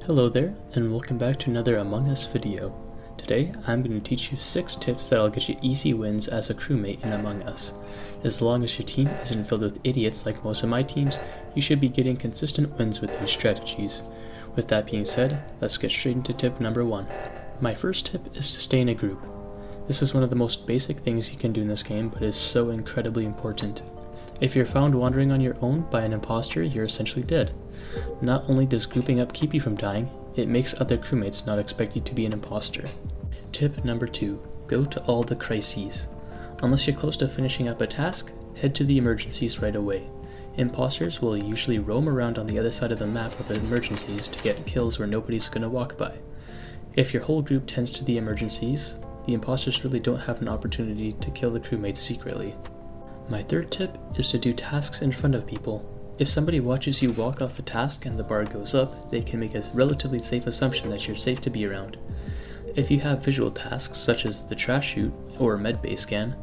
Hello there, and welcome back to another Among Us video. Today, I'm going to teach you 6 tips that'll get you easy wins as a crewmate in Among Us. As long as your team isn't filled with idiots like most of my teams, you should be getting consistent wins with these strategies. With that being said, let's get straight into tip number 1. My first tip is to stay in a group. This is one of the most basic things you can do in this game, but is so incredibly important. If you're found wandering on your own by an imposter, you're essentially dead. Not only does grouping up keep you from dying, it makes other crewmates not expect you to be an imposter. Tip number 2. Go to all the crises. Unless you're close to finishing up a task, head to the emergencies right away. Imposters will usually roam around on the other side of the map of emergencies to get kills where nobody's gonna walk by. If your whole group tends to the emergencies, the imposters really don't have an opportunity to kill the crewmates secretly. My third tip is to do tasks in front of people. If somebody watches you walk off a task and the bar goes up, they can make a relatively safe assumption that you're safe to be around. If you have visual tasks such as the trash chute or medbay scan,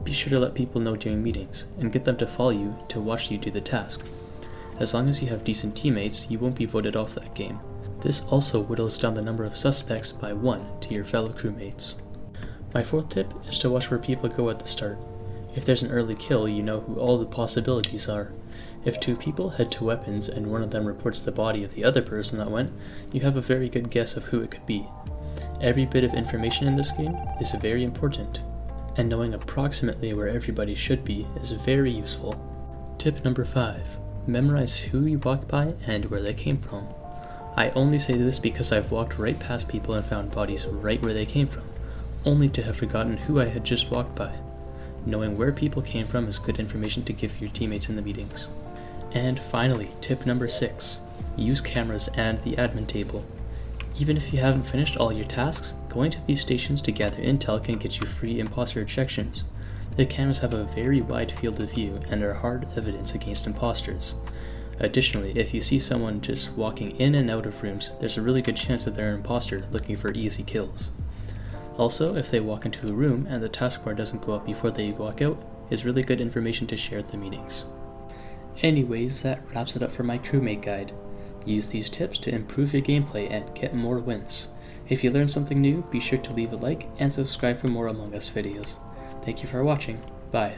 be sure to let people know during meetings and get them to follow you to watch you do the task. As long as you have decent teammates, you won't be voted off that game. This also whittles down the number of suspects by 1 to your fellow crewmates. My fourth tip is to watch where people go at the start. If there's an early kill, you know who all the possibilities are. If 2 people head to weapons and one of them reports the body of the other person that went, you have a very good guess of who it could be. Every bit of information in this game is very important, and knowing approximately where everybody should be is very useful. Tip number 5. Memorize who you walked by and where they came from. I only say this because I've walked right past people and found bodies right where they came from, only to have forgotten who I had just walked by. Knowing where people came from is good information to give your teammates in the meetings. And finally, tip number 6. Use cameras and the admin table. Even if you haven't finished all your tasks, going to these stations to gather intel can get you free imposter ejections. The cameras have a very wide field of view and are hard evidence against imposters. Additionally, if you see someone just walking in and out of rooms, there's a really good chance that they're an imposter looking for easy kills. Also, if they walk into a room and the taskbar doesn't go up before they walk out, is really good information to share at the meetings. Anyways, that wraps it up for my crewmate guide. Use these tips to improve your gameplay and get more wins. If you learned something new, be sure to leave a like and subscribe for more Among Us videos. Thank you for watching. Bye.